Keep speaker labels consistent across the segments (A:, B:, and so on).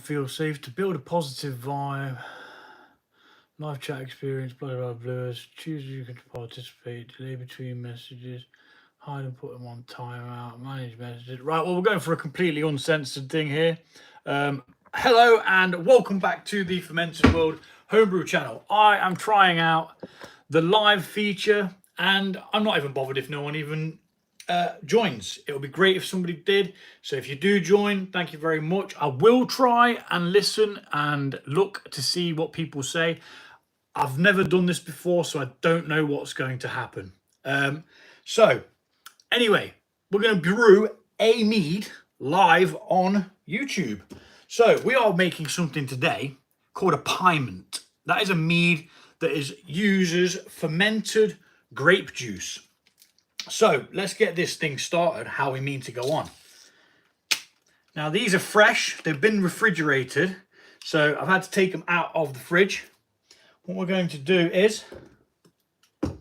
A: feel safe, to build a positive vibe, live chat experience, blah blah blah. Choose you can participate, delay between messages, hide and put them on timeout, manage messages. Right, well, we're going for a completely uncensored thing here. Hello and welcome back to the Fermented World Homebrew channel. I am trying out the live feature and I'm not even bothered if no one even joins. It would be great if somebody did. So if you do join, thank you very much. I will try and listen and look to see what people say. I've never done this before, so I don't know what's going to happen. So anyway, we're going to brew a mead live on YouTube. So we are making something today called a Pyment. That is a mead that uses fermented grape juice. So let's get this thing started, how we mean to go on. Now these are fresh, they've been refrigerated. So I've had to take them out of the fridge. What we're going to do is, I'm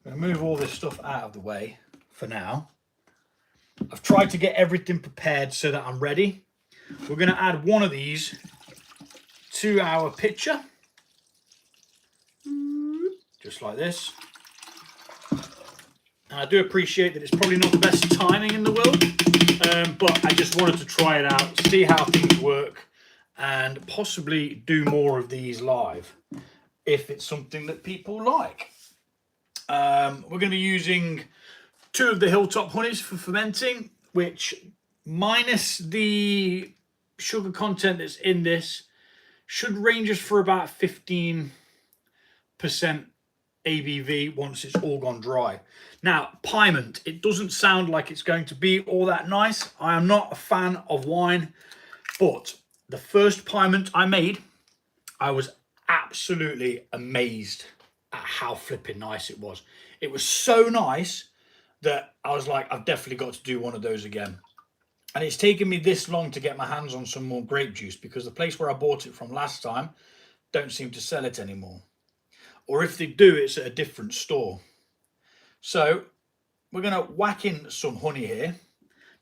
A: going to move all this stuff out of the way for now. I've tried to get everything prepared so that I'm ready. We're going to add one of these to our pitcher. Just like this. And I do appreciate that it's probably not the best timing in the world, but I just wanted to try it out, see how things work, and possibly do more of these live if it's something that people like. We're going to be using 2 of the Hilltop honeys for fermenting, which minus the sugar content that's in this should range us for about 15% ABV once it's all gone dry. Now, Pyment, it doesn't sound like it's going to be all that nice. I am not a fan of wine, but the first Pyment I made, I was absolutely amazed at how flipping nice it was. It was so nice that I was like, I've definitely got to do one of those again. And it's taken me this long to get my hands on some more grape juice because the place where I bought it from last time don't seem to sell it anymore. Or if they do, it's at a different store. So we're going to whack in some honey here.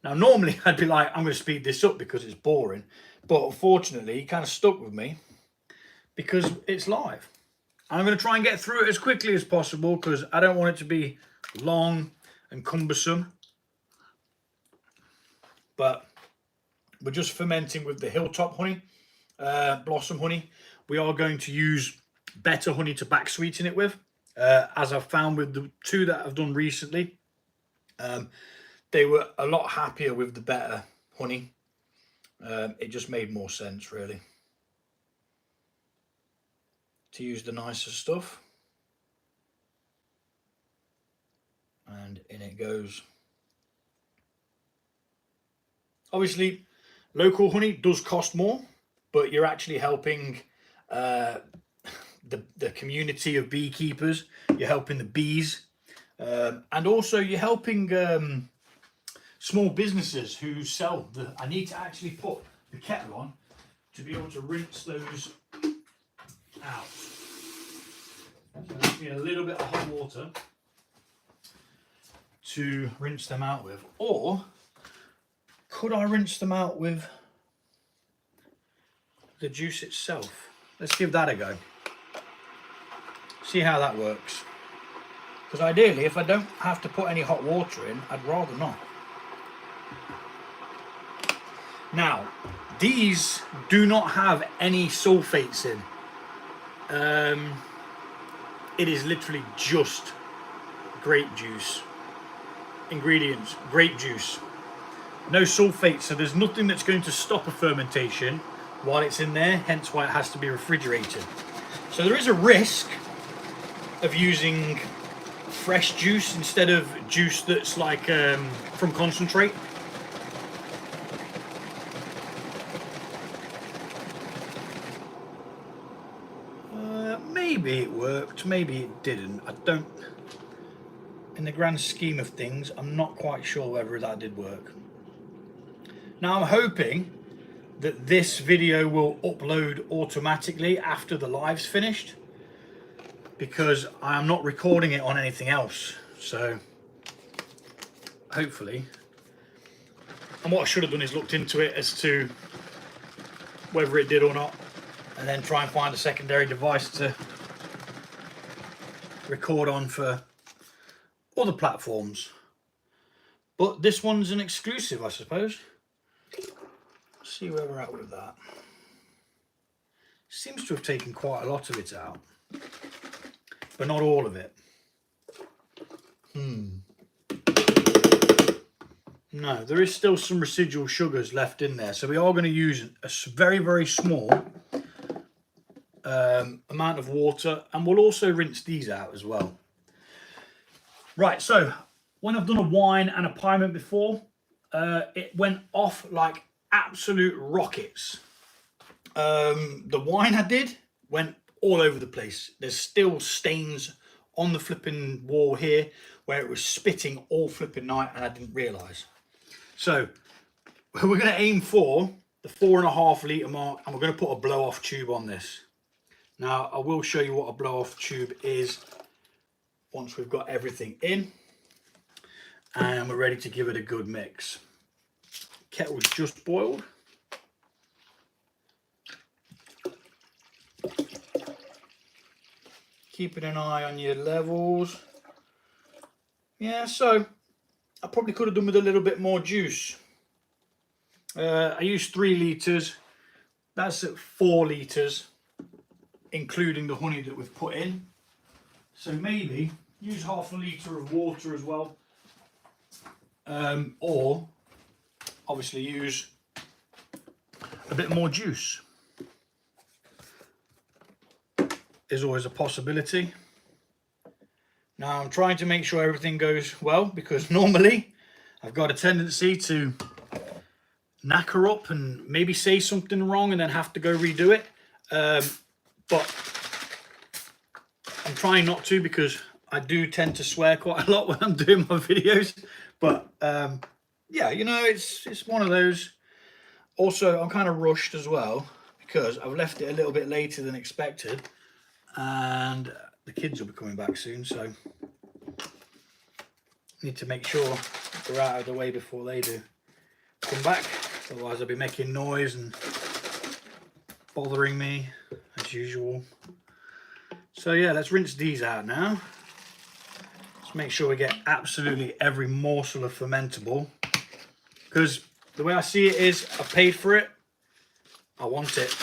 A: Now, normally I'd be like, I'm going to speed this up because it's boring. But unfortunately, it kind of stuck with me because it's live. I'm going to try and get through it as quickly as possible because I don't want it to be long and cumbersome. But we're just fermenting with the Hilltop honey, blossom honey. We are going to use better honey to back sweeten it with, as I've found with the 2 that I've done recently. They were a lot happier with the better honey. It just made more sense really to use the nicer stuff. And in it goes. Obviously, local honey does cost more, but you're actually helping the community of beekeepers. You're helping the bees, and also you're helping small businesses who sell the. I need to actually put the kettle on to be able to rinse those out. So I just need a little bit of hot water to rinse them out with, or could I rinse them out with the juice itself? Let's give that a go. See how that works. Because ideally, if I don't have to put any hot water in, I'd rather not. Now, these do not have any sulfates in. It is literally just grape juice. Ingredients, grape juice. No sulfates, so there's nothing that's going to stop a fermentation while it's in there, hence why it has to be refrigerated. So there is a risk of using fresh juice instead of juice that's like from concentrate. Maybe it worked, maybe it didn't. I don't, in the grand scheme of things, I'm not quite sure whether that did work. Now I'm hoping that this video will upload automatically after the live's finished, because I am not recording it on anything else. So hopefully, and what I should have done is looked into it as to whether it did or not, and then try and find a secondary device to record on for other platforms. But this one's an exclusive, I suppose. Let's see where we're at with that. Seems to have taken quite a lot of it out, but not all of it. No, there is still some residual sugars left in there, so we are going to use a very, very small amount of water, and we'll also rinse these out as well. Right, so when I've done a wine and a Pyment before, it went off like absolute rockets. The wine I did went all over the place. There's still stains on the flipping wall here where it was spitting all flipping night and I didn't realise. So we're going to aim for the 4.5 litre mark, and we're going to put a blow off tube on this. Now I will show you what a blow off tube is once we've got everything in and we're ready to give it a good mix. Kettle's just boiled. Keeping an eye on your levels. Yeah, so I probably could have done with a little bit more juice. I used 3 litres. That's at 4 litres, including the honey that we've put in. So maybe use 1/2 litre of water as well. Or obviously use a bit more juice. Is always a possibility. Now I'm trying to make sure everything goes well, because normally I've got a tendency to knacker up and maybe say something wrong and then have to go redo it. But I'm trying not to, because I do tend to swear quite a lot when I'm doing my videos. But yeah, you know, it's one of those. Also, I'm kind of rushed as well because I've left it a little bit later than expected, and the kids will be coming back soon, so need to make sure they're out of the way before they do come back. Otherwise I'll be making noise and bothering me as usual. So yeah, let's rinse these out now. Let's make sure we get absolutely every morsel of fermentable, because the way I see it is, I paid for it, I want it.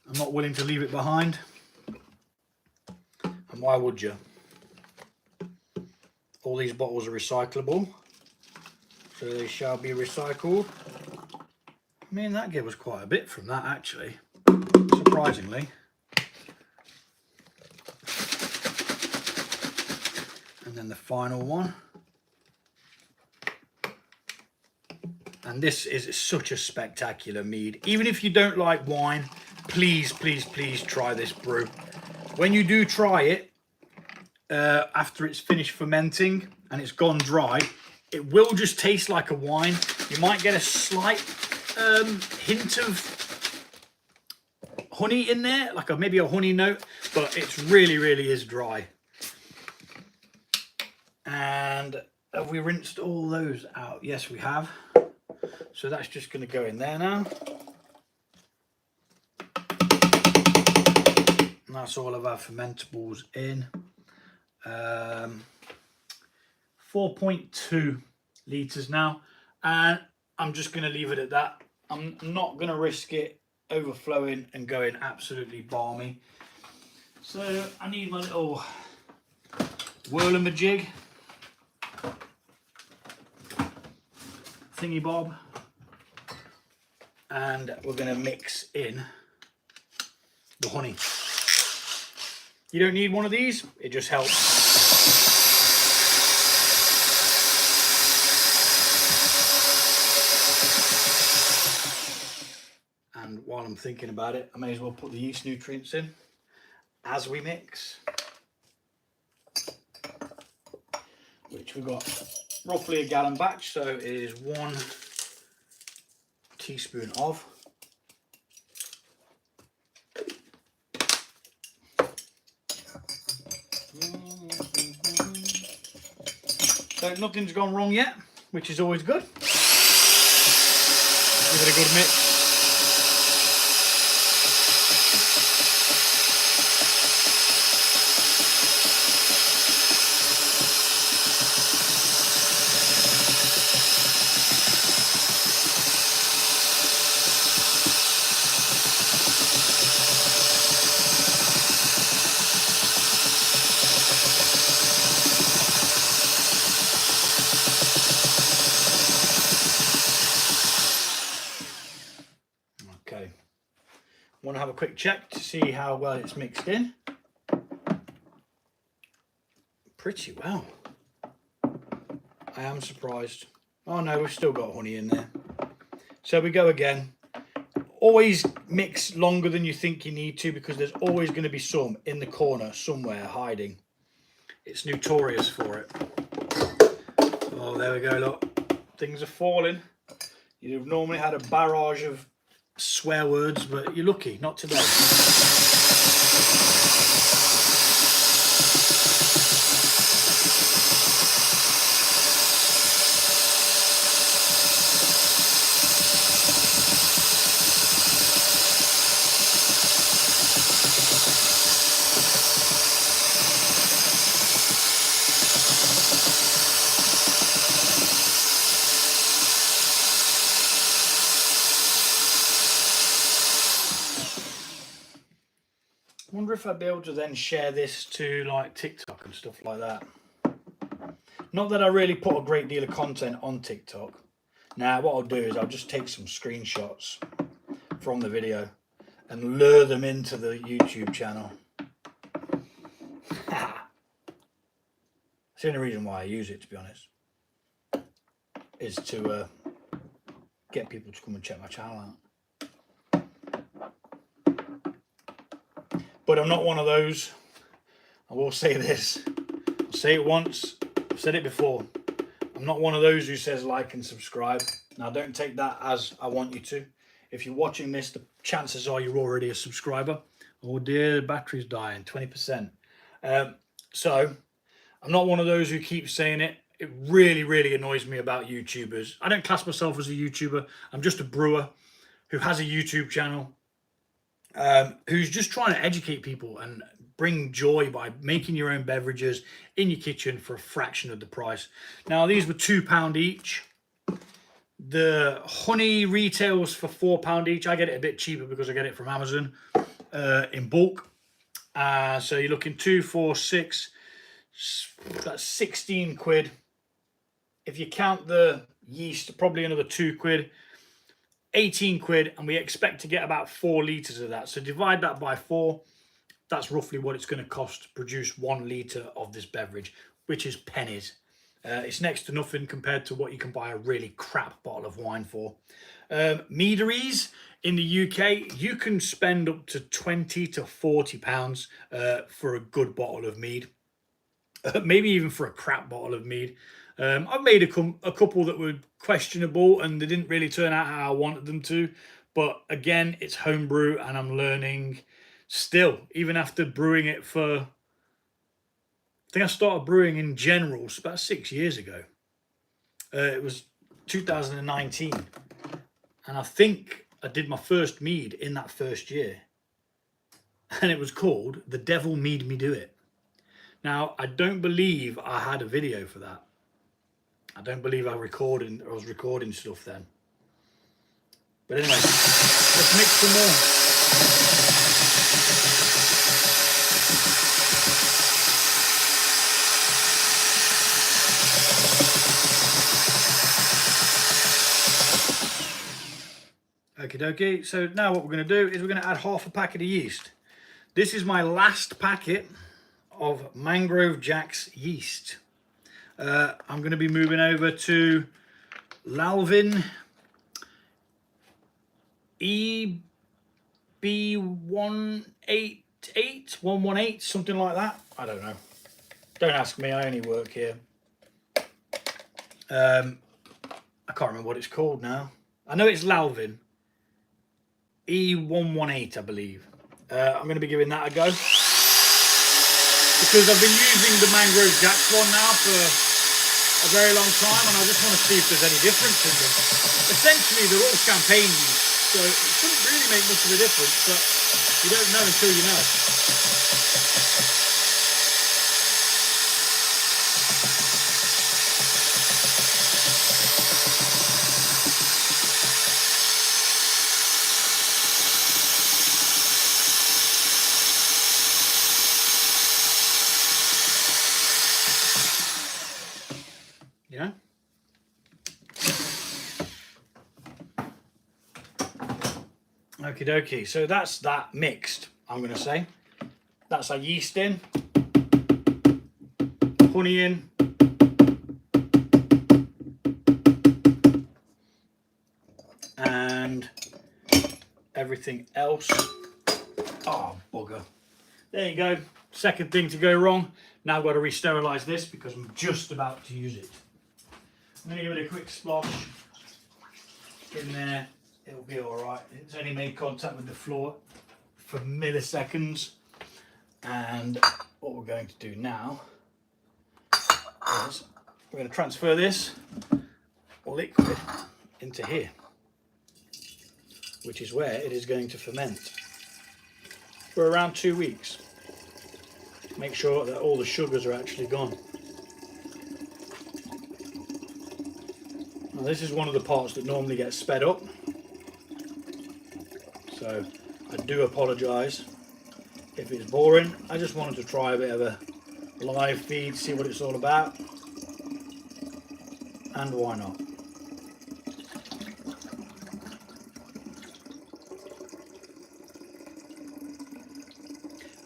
A: I'm not willing to leave it behind. And why would you? All these bottles are recyclable, so they shall be recycled. I mean, that gave us quite a bit from that, actually, surprisingly. And then the final one. And this is such a spectacular mead. Even if you don't like wine, please, please, please try this brew. When you do try it, after it's finished fermenting and it's gone dry, it will just taste like a wine. You might get a slight hint of honey in there, like maybe a honey note, but it really, really is dry. And have we rinsed all those out? Yes, we have. So that's just going to go in there now. And that's all of our fermentables in. 4.2 litres now, and I'm just going to leave it at that. I'm not going to risk it overflowing and going absolutely balmy. So I need my little whirl-a-majig thingy bob, and we're going to mix in the honey. You don't need one of these, it just helps. And while I'm thinking about it, I may as well put the yeast nutrients in as we mix, which we've got roughly a gallon batch, so it is 1 teaspoon of. So nothing's gone wrong yet, which is always good. Give it a good mix. Okay. Want to have a quick check to see how well it's mixed in. Pretty well. I am surprised. Oh no, we've still got honey in there. So we go again. Always mix longer than you think you need to, because there's always going to be some in the corner somewhere hiding. It's notorious for it. Oh, there we go, look. Things are falling. You'd have normally had a barrage of swear words, but you're lucky, not today. I wonder if I'd be able to then share this to like TikTok and stuff like that. Not that I really put a great deal of content on TikTok. Now what I'll do is I'll just take some screenshots from the video and lure them into the YouTube channel. It's the only reason why I use it, to be honest, is to get people to come and check my channel out. But I'm not one of those. I will say this. I'll say it once. I've said it before. I'm not one of those who says like and subscribe. Now, don't take that as I want you to. If you're watching this, the chances are you're already a subscriber. Oh dear, the battery's dying, 20%. So I'm not one of those who keeps saying it. It really, really annoys me about YouTubers. I don't class myself as a YouTuber. I'm just a brewer who has a YouTube channel. Who's just trying to educate people and bring joy by making your own beverages in your kitchen for a fraction of the price. Now, these were £2 each. The honey retails for £4 each. I get it a bit cheaper because I get it from Amazon in bulk. So you're looking 2, 4, 6. That's 16 quid. If you count the yeast, probably another 2 quid. 18 quid, and we expect to get about 4 litres of that. So divide that by 4. That's roughly what it's going to cost to produce 1 litre of this beverage, which is pennies. It's next to nothing compared to what you can buy a really crap bottle of wine for. Meaderies in the UK, you can spend up to £20 to £40 for a good bottle of mead. Maybe even for a crap bottle of mead. I've made a couple that were questionable and they didn't really turn out how I wanted them to. But again, it's homebrew and I'm learning still, even after brewing it for, I think I started brewing in general about 6 years ago. It was 2019. And I think I did my first mead in that first year. And it was called The Devil Made Me Do It. Now, I don't believe I had a video for that. I don't believe I was recording stuff then. But anyway, let's mix some more. Okie dokie. So now what we're going to do is we're going to add half a packet of yeast. This is my last packet of Mangrove Jack's yeast. I'm going to be moving over to Lalvin EB118, something like that. I don't know. Don't ask me, I only work here. I can't remember what it's called now. I know it's Lalvin E118, I believe. I'm going to be giving that a go, because I've been using the Mangrove Jack's one now for a very long time, and I just want to see if there's any difference in them. Essentially, they're all champagne yeast, so it shouldn't really make much of a difference, but you don't know until you know. Yeah. Okie dokie, so that's that mixed, I'm going to say. That's our yeast in, honey in, and everything else. Oh, bugger. There you go. Second thing to go wrong. Now I've got to re-sterilise this because I'm just about to use it. I'm going to give it a quick splosh in there. It'll be alright. It's only made contact with the floor for milliseconds. And what we're going to do now is we're going to transfer this liquid into here, which is where it is going to ferment for around 2 weeks. Make sure that all the sugars are actually gone. Now this is one of the parts that normally gets sped up, so I do apologise if it's boring. I just wanted to try a bit of a live feed, see what it's all about, and why not.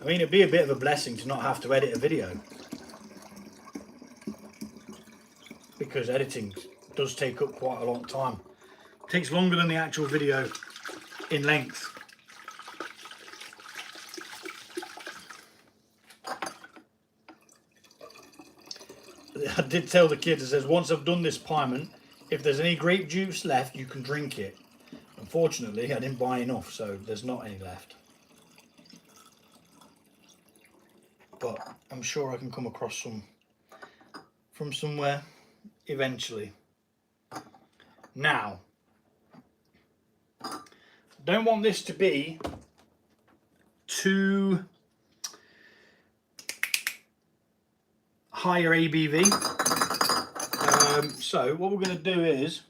A: I mean, it'd be a bit of a blessing to not have to edit a video, because editing does take up quite a long time. It takes longer than the actual video in length. I did tell the kids, I says, once I've done this Pyment, if there's any grape juice left, you can drink it. Unfortunately, I didn't buy enough, so there's not any left. But I'm sure I can come across some from somewhere eventually. Now, don't want this to be too higher ABV. So what we're going to do is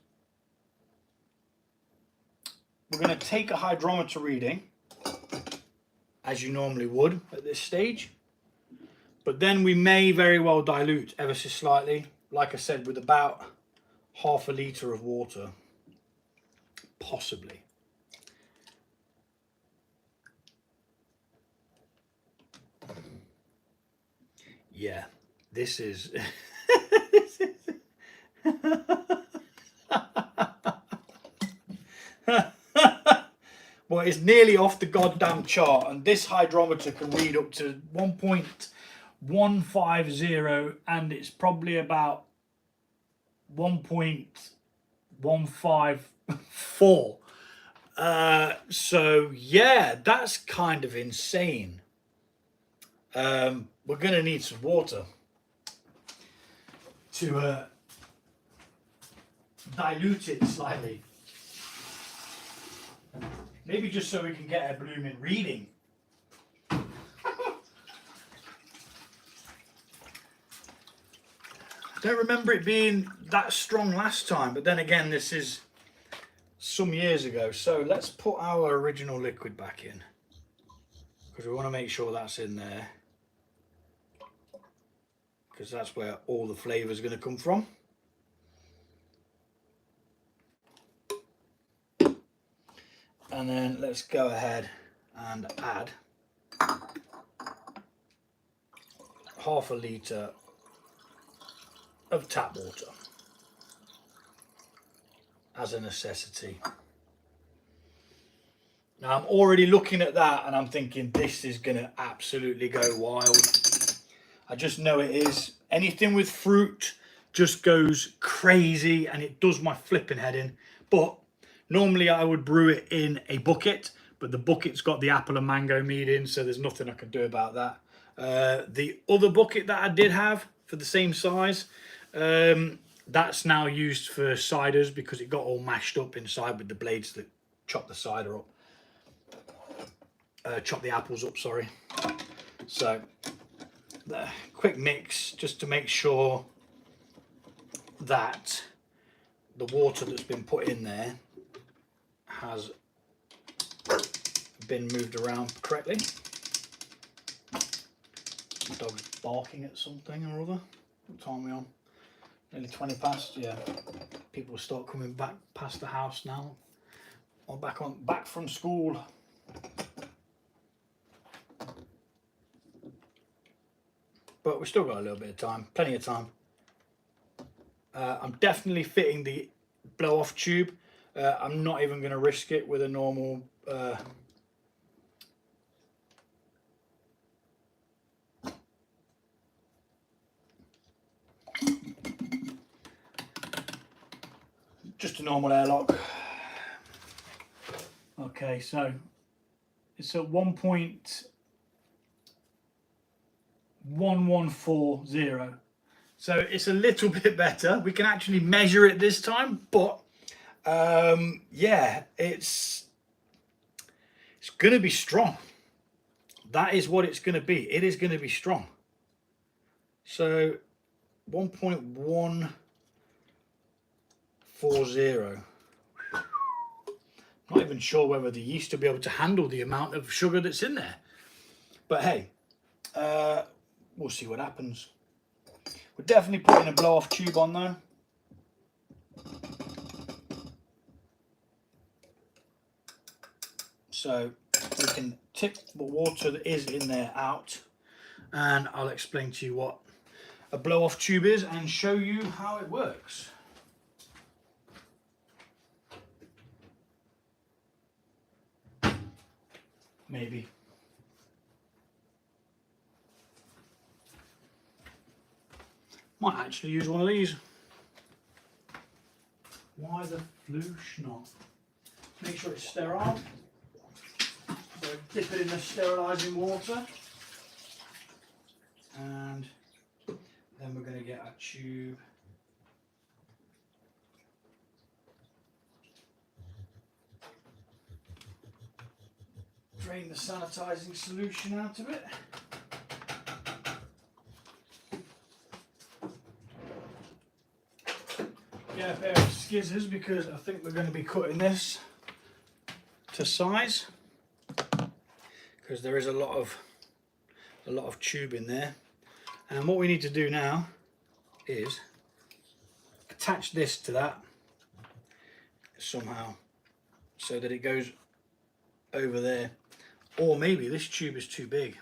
A: we're going to take a hydrometer reading, as you normally would at this stage. But then we may very well dilute ever so slightly, like I said, with about half a litre of water, possibly. Yeah, this is... Well, it's nearly off the goddamn chart, and this hydrometer can read up to 1.150, and it's probably about 1.154. So yeah, that's kind of insane. We're gonna need some water to dilute it slightly. Maybe just so we can get a blooming reading. I don't remember it being that strong last time, but then again, this is some years ago. So let's put our original liquid back in, because we want to make sure that's in there, because that's where all the flavour is going to come from. And then let's go ahead and add half a litre of tap water as a necessity. Now I'm already looking at that and I'm thinking this is going to absolutely go wild. I just know it is. Anything with fruit just goes crazy and it does my flipping head in. But normally I would brew it in a bucket, but the bucket's got the apple and mango mead in, so there's nothing I can do about that. The other bucket that I did have for the same size, that's now used for ciders because it got all mashed up inside with the blades that chop the cider up. Chop the apples up, sorry. So, the quick mix just to make sure that the water that's been put in there has been moved around correctly. The dog's barking at something or other. What time are we on? Nearly 20 past, yeah. People start coming back past the house now. or back from school. But we've still got a little bit of time, plenty of time. I'm definitely fitting the blow off tube. I'm not even going to risk it with a normal just a normal airlock. Okay, so it's at 1.1140. So it's a little bit better. We can actually measure it this time, but yeah, it's going to be strong. That is what it's going to be. It is going to be strong. So 1.140. Not even sure whether the yeast will be able to handle the amount of sugar that's in there. But hey, we'll see what happens. We're definitely putting a blow-off tube on though. So we can tip the water that is in there out, and I'll explain to you what a blow-off tube is and show you how it works. Maybe. Might actually use one of these. Why the floosh not? Make sure it's sterile. So dip it in the sterilising water. And then we're going to get our tube. Drain the sanitising solution out of it. Get a pair of skizzers because I think we're going to be cutting this to size, because there is a lot of tube in there. And what we need to do now is attach this to that somehow so that it goes over there. Or maybe this tube is too big.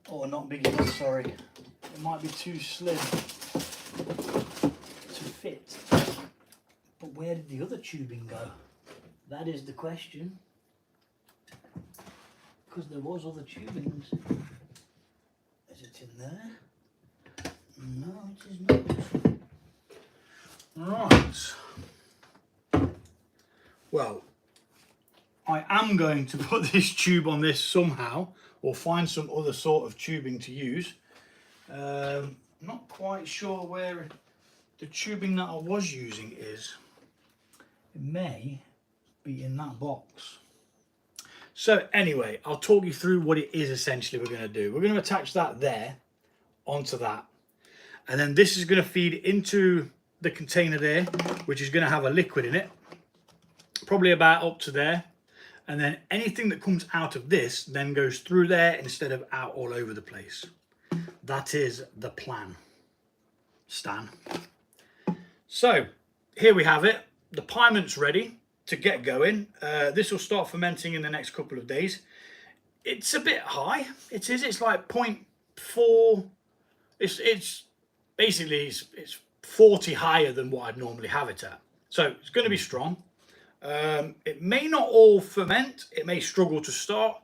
A: Or not big enough, sorry. It might be too slim to fit. But where did the other tubing go? That is the question. Because there was other tubings. Is it in there? No, it is not. Right. Well, I am going to put this tube on this somehow, or find some other sort of tubing to use. Not quite sure where the tubing that I was using is. It may be in that box. So anyway, I'll talk you through what it is essentially we're going to do. We're going to attach that there onto that. And then this is going to feed into the container there, which is going to have a liquid in it. Probably about up to there. And then anything that comes out of this then goes through there instead of out all over the place. That is the plan, Stan. So here we have it. The Pyment's ready to get going. This will start fermenting in the next couple of days. It's a bit high. It is. It's like 0.4. It's basically it's 40 higher than what I'd normally have it at. So it's going to be strong. It may not all ferment. It may struggle to start.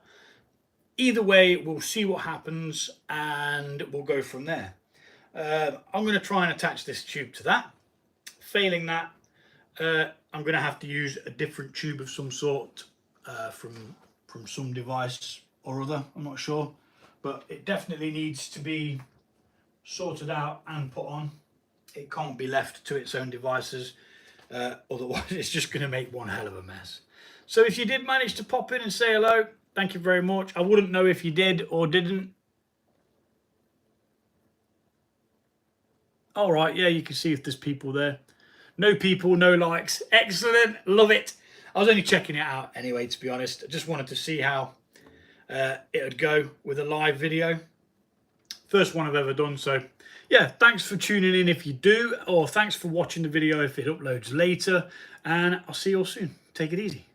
A: Either way, we'll see what happens and we'll go from there. I'm going to try and attach this tube to that. Failing that, I'm going to have to use a different tube of some sort from some device or other. I'm not sure, but it definitely needs to be sorted out and put on. It can't be left to its own devices. Otherwise, it's just going to make one hell of a mess. So if you did manage to pop in and say hello, thank you very much. I wouldn't know if you did or didn't. All right, yeah, you can see if there's people there. No people, no likes. Excellent, love it. I was only checking it out anyway, to be honest. I just wanted to see how it would go with a live video. First one I've ever done. So yeah, thanks for tuning in if you do, or thanks for watching the video if it uploads later, and I'll see you all soon. Take it easy.